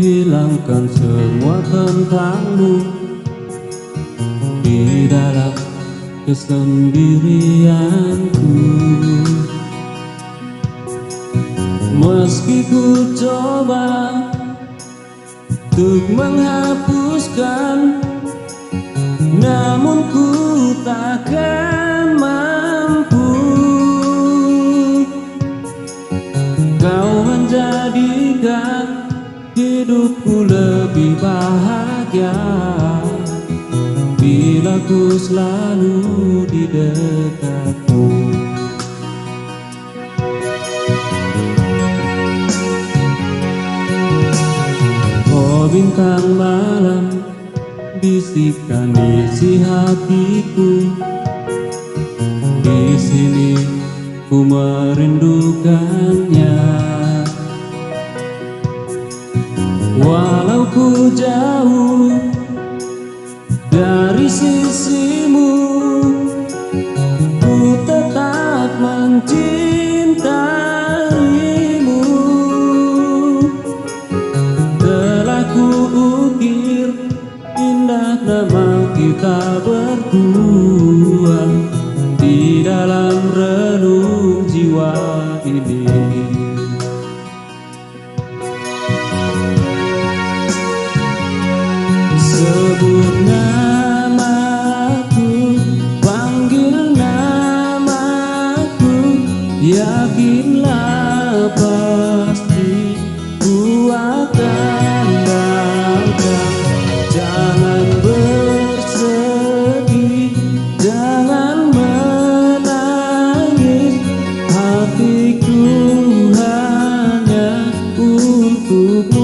hilangkan semua tentangmu di dalam kesendirianku. Meski ku coba untuk menghapuskan, namun ku takkan mampu. Kau menjadikan hidupku lebih bahagia bila ku selalu di dekatmu. Oh bintang malam, bisikan isi hatiku. Di sini ku merindukannya. Walau ku jauh dari sisimu, ku tetap mencintaimu. Telah ku ukir indah nama kita berdua di dalam relung jiwa ini. Sebut namaku, panggil namaku, yakinlah pasti ku akan datang. Jangan bersedih, jangan menangis, hatiku hanya untukmu.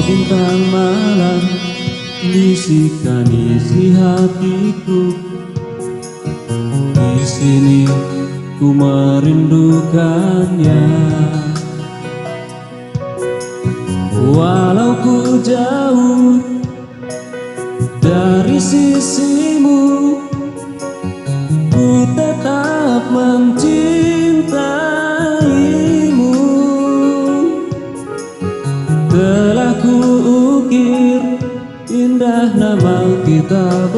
Bintang malam, bisikan isi hatiku. Di sini ku merindukannya. Walau ku jauh dari sisimu, ku tetap mencintaimu. Telah ku ukir indah nama kita